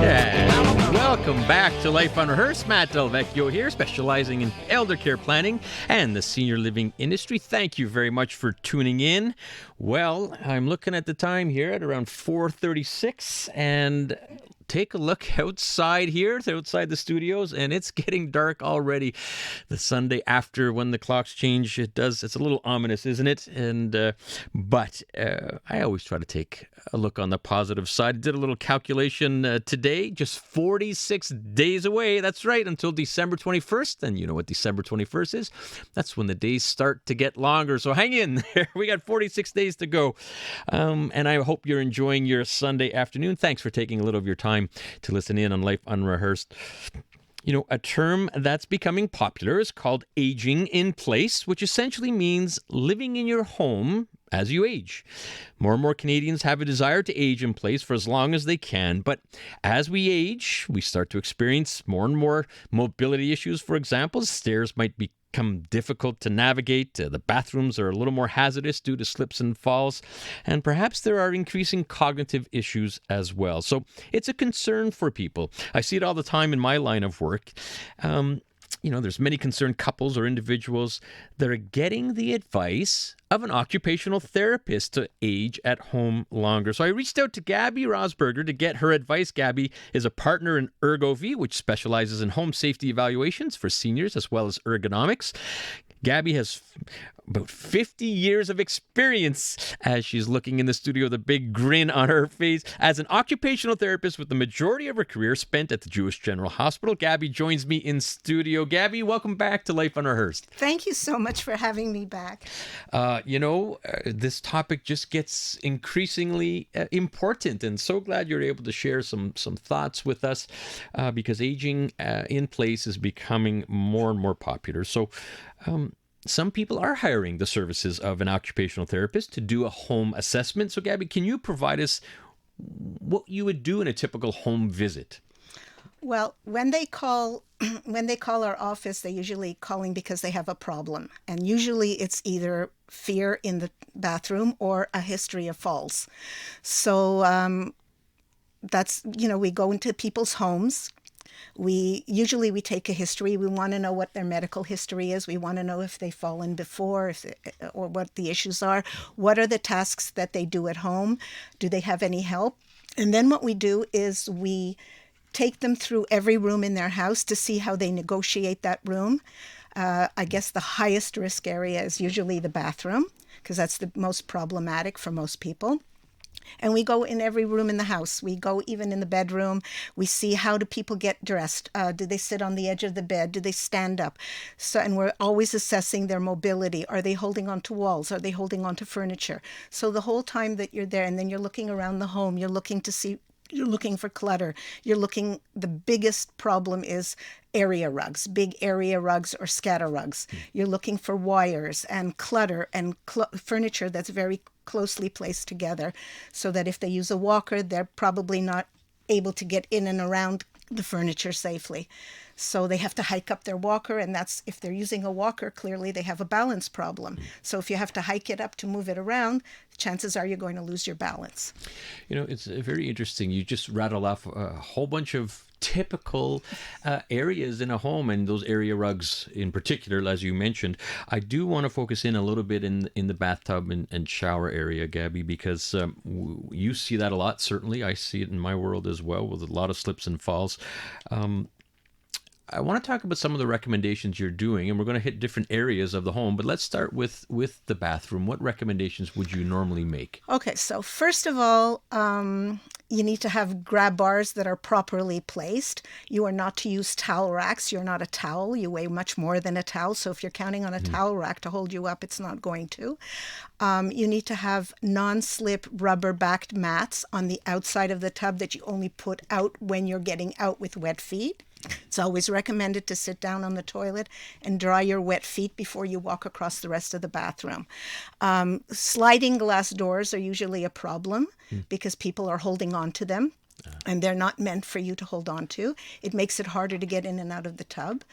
And welcome back to Life Unrehearsed. Matt Del Vecchio here, specializing in elder care planning and the senior living industry. Thank you very much for tuning in. Well, I'm looking at the time here at around 4:36, and take a look outside here, outside the studios, and it's getting dark already. The Sunday after, when the clocks change, it's a little ominous, isn't it? But I always try to take a look on the positive side. I did a little calculation today, just 46 days away. That's right, until December 21st. And you know what December 21st is? That's when the days start to get longer. So hang in there. We got 46 days to go. And I hope you're enjoying your Sunday afternoon. Thanks for taking a little of your time to listen in on Life Unrehearsed. You know, a term that's becoming popular is called aging in place, which essentially means living in your home as you age. More and more Canadians have a desire to age in place for as long as they can. But as we age, we start to experience more and more mobility issues. For example, stairs might become difficult to navigate. The bathrooms are a little more hazardous due to slips and falls. And perhaps there are increasing cognitive issues as well. So it's a concern for people. I see it all the time in my line of work. There's many concerned couples or individuals that are getting the advice of an occupational therapist to age at home longer. So I reached out to Gabi Rosberger to get her advice. Gabi is a partner in ErgoVie, which specializes in home safety evaluations for seniors as well as ergonomics. Gabi has about 50 years of experience as she's looking in the studio with a big grin on her face as an occupational therapist with the majority of her career spent at the Jewish General Hospital. Gabi joins me in studio. Gabi, welcome back to Life Unrehearsed. Thank you so much for having me back. This topic just gets increasingly important, and so glad you're able to share some thoughts with us because aging in place is becoming more and more popular. So, some people are hiring the services of an occupational therapist to do a home assessment. So, Gabi, can you provide us what you would do in a typical home visit? Well, when they call our office, they're usually calling because they have a problem. And usually it's either fear in the bathroom or a history of falls. So we go into people's homes. We take a history. We want to know what their medical history is. We want to know if they've fallen before, or what the issues are. What are the tasks that they do at home? Do they have any help? And then what we do is we take them through every room in their house to see how they negotiate that room. I guess the highest risk area is usually the bathroom, because that's the most problematic for most people. And we go in every room in the house. We go even in the bedroom. We see, how do people get dressed? Do they sit on the edge of the bed? Do they stand up? And we're always assessing their mobility. Are they holding onto walls? Are they holding onto furniture? So the whole time that you're there, and then you're looking around the home, you're looking for clutter. The biggest problem is area rugs, big area rugs or scatter rugs. You're looking for wires and clutter and furniture that's very closely placed together, so that if they use a walker, they're probably not able to get in and around the furniture safely. So they have to hike up their walker, and if they're using a walker, clearly they have a balance problem. So if you have to hike it up to move it around, chances are you're going to lose your balance. It's very interesting. You just rattled off a whole bunch of typical areas in a home, and those area rugs in particular, as you mentioned. I do want to focus in a little bit in the bathtub and shower area, Gabi, because you see that a lot. Certainly, I see it in my world as well, with a lot of slips and falls. I want to talk about some of the recommendations you're doing, and we're going to hit different areas of the home, but let's start with the bathroom. What recommendations would you normally make? Okay, so first of all, you need to have grab bars that are properly placed. You are not to use towel racks. You're not a towel. You weigh much more than a towel. So if you're counting on a towel rack to hold you up, it's not going to. You need to have non-slip rubber-backed mats on the outside of the tub that you only put out when you're getting out with wet feet. It's always recommended to sit down on the toilet and dry your wet feet before you walk across the rest of the bathroom. Sliding glass doors are usually a problem because people are holding on to them, and they're not meant for you to hold on to. It makes it harder to get in and out of the tub.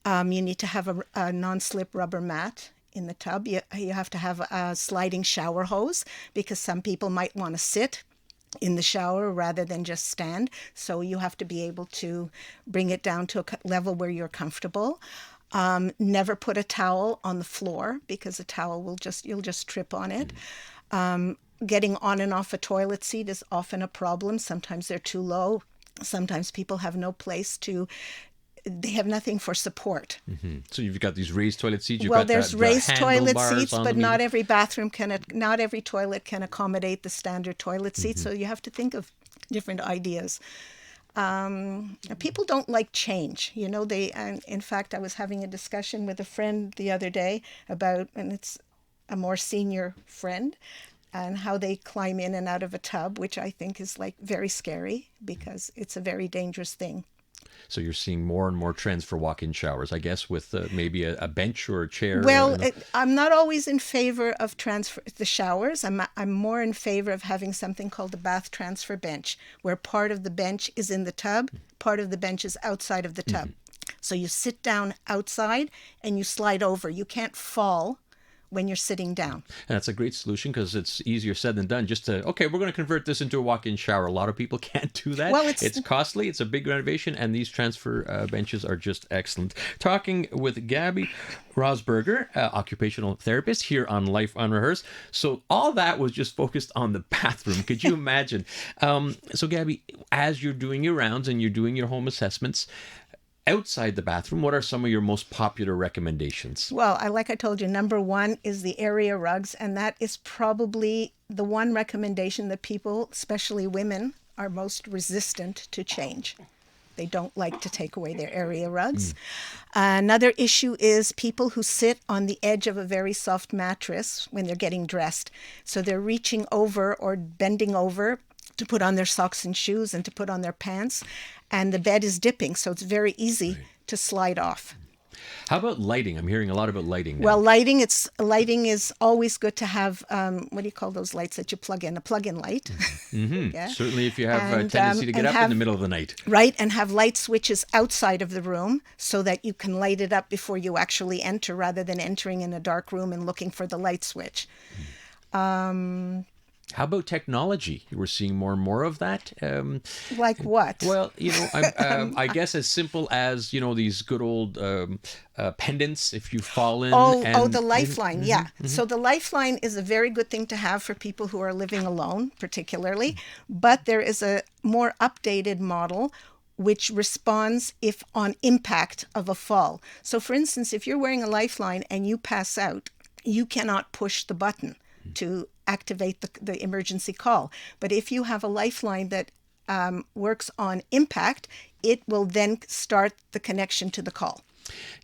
You need to have a non-slip rubber mat in the tub. You have to have a sliding shower hose because some people might want to sit in the shower rather than just stand. So you have to be able to bring it down to a level where you're comfortable. Never put a towel on the floor because a towel you'll just trip on it. Getting on and off a toilet seat is often a problem. Sometimes they're too low. Sometimes people have they have nothing for support. So you've got these raised toilet seats. You've Well, got there's the raised toilet handlebars seats, on but them. not every toilet can accommodate the standard toilet seat. So you have to think of different ideas. People don't like change. And in fact, I was having a discussion with a friend the other day and it's a more senior friend, and how they climb in and out of a tub, which I think is like very scary because it's a very dangerous thing. So you're seeing more and more trends for walk-in showers, I guess, with maybe a bench or a chair. Well, I'm not always in favor of the showers. I'm more in favor of having something called the bath transfer bench, where part of the bench is in the tub, part of the bench is outside of the tub. So you sit down outside and you slide over. You can't fall when you're sitting down. And that's a great solution because it's easier said than done. We're going to convert this into a walk-in shower. A lot of people can't do that. Well, it's costly. It's a big renovation, and these transfer benches are just excellent. Talking with Gabi Rosberger, occupational therapist here on Life Unrehearsed. So all that was just focused on the bathroom. Could you imagine? So Gabi, as you're doing your rounds and you're doing your home assessments, outside the bathroom, what are some of your most popular recommendations? Well, like I told you, number one is the area rugs, and that is probably the one recommendation that people, especially women, are most resistant to change. They don't like to take away their area rugs. Another issue is people who sit on the edge of a very soft mattress when they're getting dressed. So they're reaching over or bending over to put on their socks and shoes and to put on their pants, and the bed is dipping, so it's very easy to slide off. How about lighting? I'm hearing a lot about lighting now. Well, lighting is always good to have. What do you call those lights that you plug in? A plug-in light. Yeah. Certainly if you have a tendency to get up in the middle of the night. Right, and have light switches outside of the room so that you can light it up before you actually enter, rather than entering in a dark room and looking for the light switch. How about technology? We're seeing more and more of that. Like what? Well, I guess as simple as, these good old pendants if you fall in. The lifeline, yeah. So the lifeline is a very good thing to have for people who are living alone, particularly. But there is a more updated model which responds if on impact of a fall. So for instance, if you're wearing a lifeline and you pass out, you cannot push the button to activate the emergency call. But if you have a lifeline that works on impact, it will then start the connection to the call.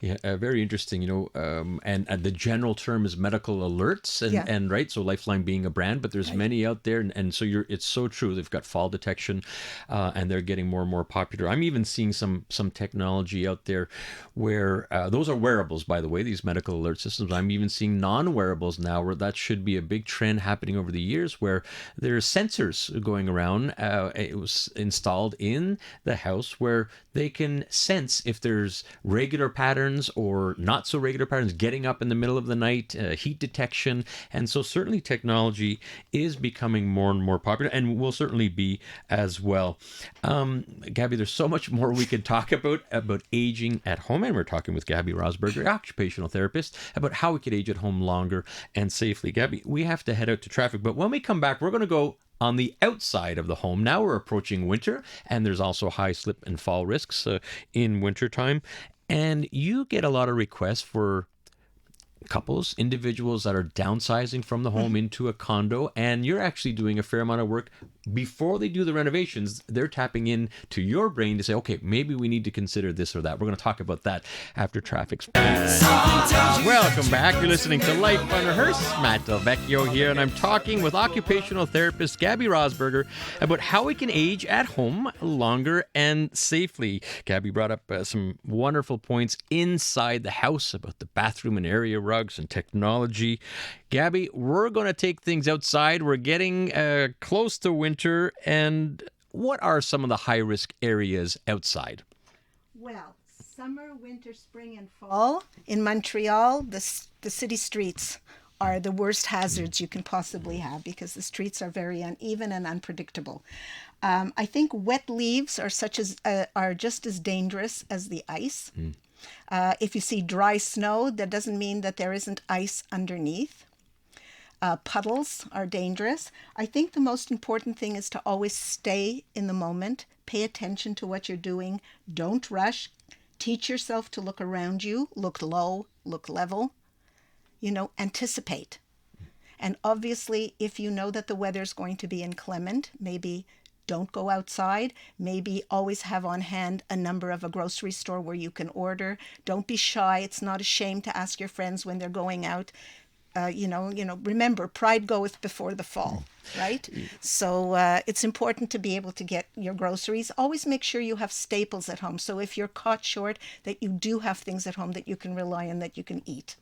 Yeah, very interesting. And the general term is medical alerts, and right. So Lifeline being a brand, but there's many out there, and so it's so true. They've got fall detection, and they're getting more and more popular. I'm even seeing some technology out there where those are wearables, by the way. These medical alert systems. I'm even seeing non-wearables now, where that should be a big trend happening over the years, where there's sensors going around. It was installed in the house where they can sense if there's regular patterns or not so regular patterns, getting up in the middle of the night, heat detection. And so certainly technology is becoming more and more popular, and will certainly be as well. Gabi, there's so much more we could talk about aging at home. And we're talking with Gabi Rosberger, occupational therapist, about how we could age at home longer and safely. Gabi, we have to head out to traffic, but when we come back, we're going to go on the outside of the home. Now we're approaching winter, and there's also high slip and fall risks in wintertime. And you get a lot of requests for couples, individuals that are downsizing from the home into a condo, and you're actually doing a fair amount of work before they do the renovations. They're tapping in to your brain to say, okay, maybe we need to consider this or that. We're going to talk about that after traffic's. Welcome back. You're listening to Life Unrehearsed. Matt Del Vecchio here, and I'm talking with occupational therapist Gabi Rosberger about how we can age at home longer and safely. Gabi brought up some wonderful points inside the house about the bathroom and area rugs and technology. Gabi, we're going to take things outside. We're getting close to winter. And what are some of the high-risk areas outside? Well, summer, winter, spring, and fall in Montreal, the city streets are the worst hazards you can possibly have because the streets are very uneven and unpredictable. I think wet leaves are just as dangerous as the ice. If you see dry snow, that doesn't mean that there isn't ice underneath. Puddles are dangerous. I think the most important thing is to always stay in the moment, pay attention to what you're doing, don't rush, teach yourself to look around you, look low, look level, anticipate. And obviously, if you know that the weather's going to be inclement, maybe don't go outside. Maybe always have on hand a number of a grocery store where you can order. Don't be shy. It's not a shame to ask your friends when they're going out. Remember, pride goeth before the fall, right? So it's important to be able to get your groceries. Always make sure you have staples at home. So if you're caught short, that you do have things at home that you can rely on, that you can eat.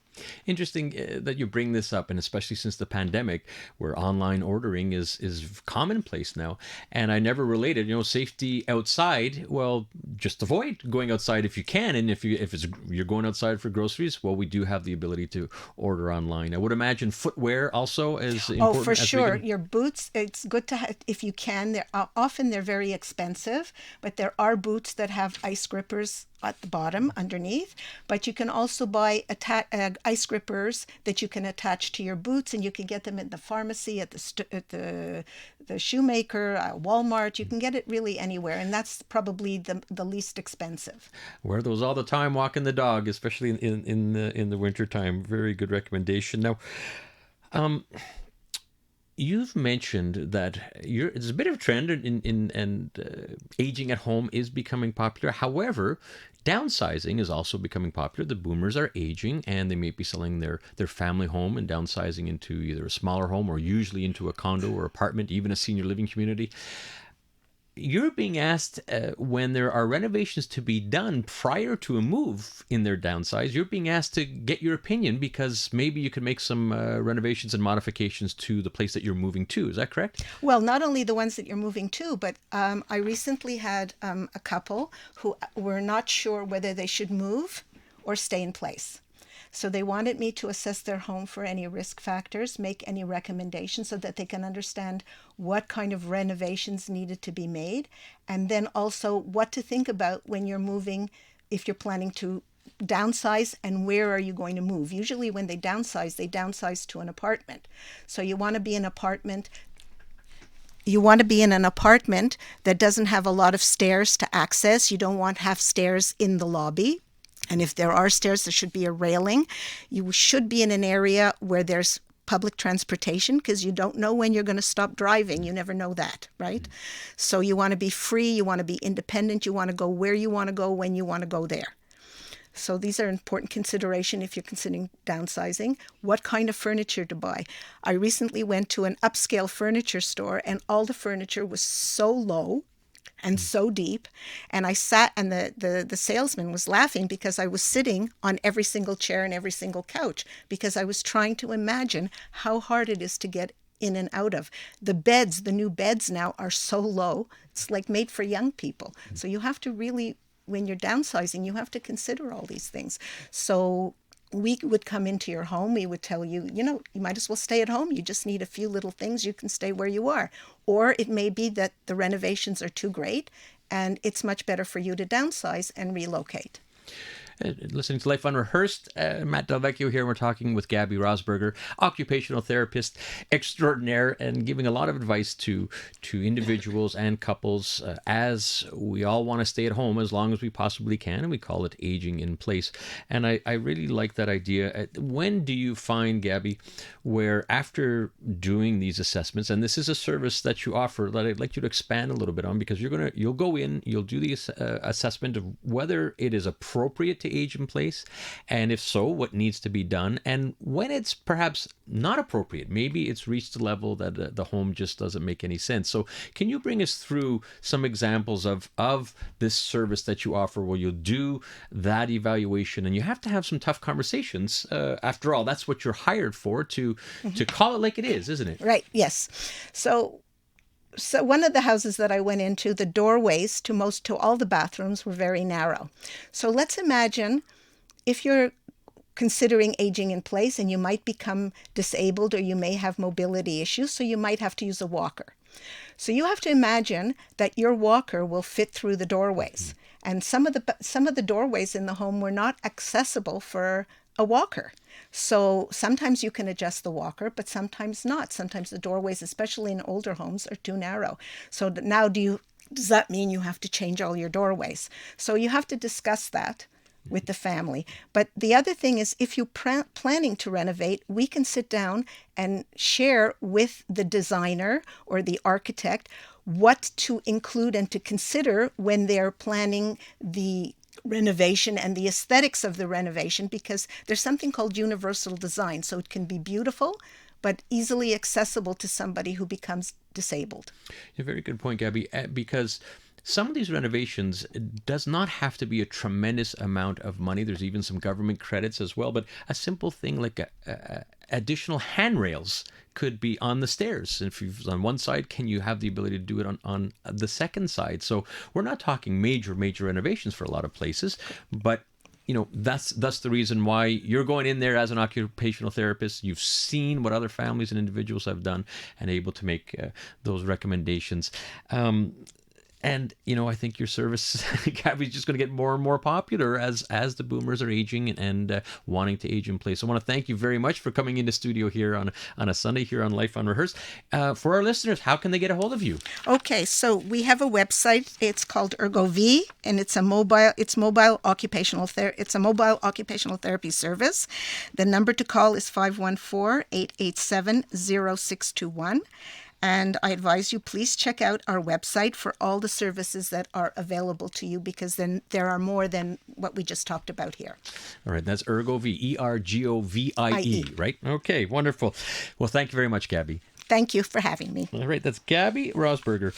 Interesting that you bring this up, and especially since the pandemic, where online ordering is commonplace now. And I never related, safety outside. Well, just avoid going outside if you can, and if you're going outside for groceries, well, we do have the ability to order online. I would imagine footwear also is important. Oh, for sure. Your boots. It's good to have if you can. They're very expensive, but there are boots that have ice grippers at the bottom underneath, but you can also buy ice grippers that you can attach to your boots, and you can get them at the pharmacy, at the shoemaker, Walmart. You can get it really anywhere, and that's probably the least expensive. Wear those all the time walking the dog, especially in the winter time. Very good recommendation. Now, you've mentioned that there's a bit of a trend in aging at home is becoming popular. However, downsizing is also becoming popular. The boomers are aging, and they may be selling their family home and downsizing into either a smaller home or usually into a condo or apartment, even a senior living community. You're being asked when there are renovations to be done prior to a move in their downsize, you're being asked to get your opinion because maybe you can make some renovations and modifications to the place that you're moving to. Is that correct? Well, not only the ones that you're moving to, but I recently had a couple who were not sure whether they should move or stay in place. So they wanted me to assess their home for any risk factors, make any recommendations so that they can understand what kind of renovations needed to be made, and then also what to think about when you're moving, if you're planning to downsize, and where are you going to move. Usually when they downsize to an apartment. So you want to be in an apartment that doesn't have a lot of stairs to access. You don't want to have stairs in the lobby. And if there are stairs, there should be a railing. You should be in an area where there's public transportation, because you don't know when you're going to stop driving. You never know that, right? So you want to be free. You want to be independent. You want to go where you want to go, when you want to go there. So these are important consideration if you're considering downsizing. What kind of furniture to buy? I recently went to an upscale furniture store, and all the furniture was so low and so deep, and I sat, and the salesman was laughing because I was sitting on every single chair and every single couch, because I was trying to imagine how hard it is to get in and out of. The new beds now are so low, it's like made for young people. So you have to really, when you're downsizing, you have to consider all these things. So we would come into your home, we would tell you, you might as well stay at home. You just need a few little things. You can stay where you are. Or it may be that the renovations are too great and it's much better for you to downsize and relocate. Listening to Life Unrehearsed, Matt Delvecchio here. We're talking with Gabi Rosberger, occupational therapist extraordinaire, and giving a lot of advice to individuals and couples as we all want to stay at home as long as we possibly can, and we call it aging in place. And I really like that idea. When do you find, Gabi, where after doing these assessments, and this is a service that you offer that I'd like you to expand a little bit on, because you'll go in, you'll do the assessment of whether it is appropriate to age in place, and if so, what needs to be done, and when it's perhaps not appropriate, maybe it's reached a level that the home just doesn't make any sense. So can you bring us through some examples of this service that you offer, where you'll do that evaluation, and you have to have some tough conversations. After all, that's what you're hired for, to call it like it is, isn't it? Right. Yes. So one of the houses that I went into, the doorways to all the bathrooms were very narrow. So let's imagine if you're considering aging in place, and you might become disabled or you may have mobility issues, so you might have to use a walker. So you have to imagine that your walker will fit through the doorways. And some of the doorways in the home were not accessible for a walker. So sometimes you can adjust the walker, but sometimes not. Sometimes the doorways, especially in older homes, are too narrow. So now does that mean you have to change all your doorways? So you have to discuss that with the family. But the other thing is, if you're planning to renovate, we can sit down and share with the designer or the architect what to include and to consider when they're planning the renovation and the aesthetics of the renovation, because there's something called universal design. So it can be beautiful, but easily accessible to somebody who becomes disabled. A very good point, Gabi, because some of these renovations does not have to be a tremendous amount of money. There's even some government credits as well, but a simple thing like additional handrails could be on the stairs. If you've on one side, can you have the ability to do it on the second side? So we're not talking major renovations for a lot of places, but that's the reason why you're going in there as an occupational therapist. You've seen what other families and individuals have done and able to make those recommendations. And, I think your service, Gabi, is just going to get more and more popular as the boomers are aging and wanting to age in place. I want to thank you very much for coming into studio here on a Sunday here on Life Unrehearsed. For our listeners, how can they get a hold of you? Okay, so we have a website. It's called ErgoVie, and it's a mobile occupational therapy service. The number to call is 514-887-0621. And I advise you, please check out our website for all the services that are available to you, because then there are more than what we just talked about here. All right, that's ErgoVie, ErgoVie, right? Okay, wonderful. Well, thank you very much, Gabi. Thank you for having me. All right, that's Gabi Rosberger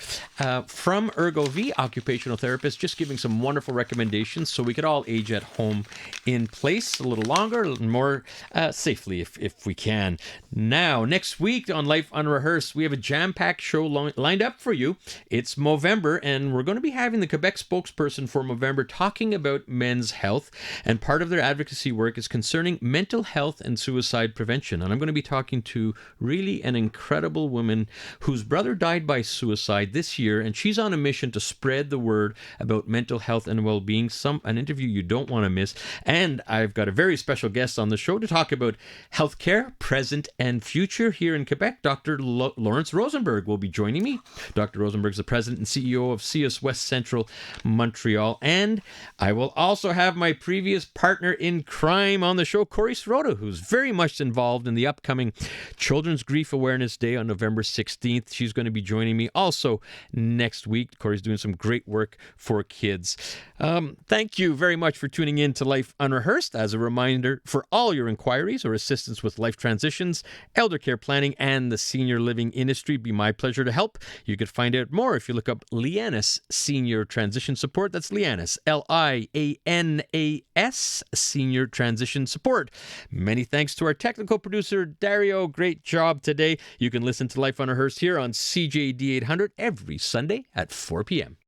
from ErgoVie, occupational therapist, just giving some wonderful recommendations so we could all age at home in place a little longer, a little more safely if we can. Now, next week on Life Unrehearsed, we have a jam-packed show lined up for you. It's Movember, and we're going to be having the Quebec spokesperson for Movember talking about men's health, and part of their advocacy work is concerning mental health and suicide prevention. And I'm going to be talking to really an incredible woman whose brother died by suicide this year, and she's on a mission to spread the word about mental health and well-being. An interview you don't want to miss. And I've got a very special guest on the show to talk about healthcare, present and future here in Quebec. Dr. Lawrence Rosenberg will be joining me. Dr. Rosenberg is the president and CEO of CS West Central Montreal. And I will also have my previous partner in crime on the show, Corey Sirota, who's very much involved in the upcoming Children's Grief Awareness Day on November 16th. She's going to be joining me also next week. Corey's doing some great work for kids. Thank you very much for tuning in to Life Unrehearsed. As a reminder, for all your inquiries or assistance with life transitions, elder care planning, and the senior living industry, be my pleasure to help. You could find out more if you look up Lianas Senior Transition Support. That's Lianas, Lianas, Senior Transition Support. Many thanks to our technical producer, Dario. Great job today. You can listen to Life Unrehearsed here on CJD 800 every Sunday at 4 p.m.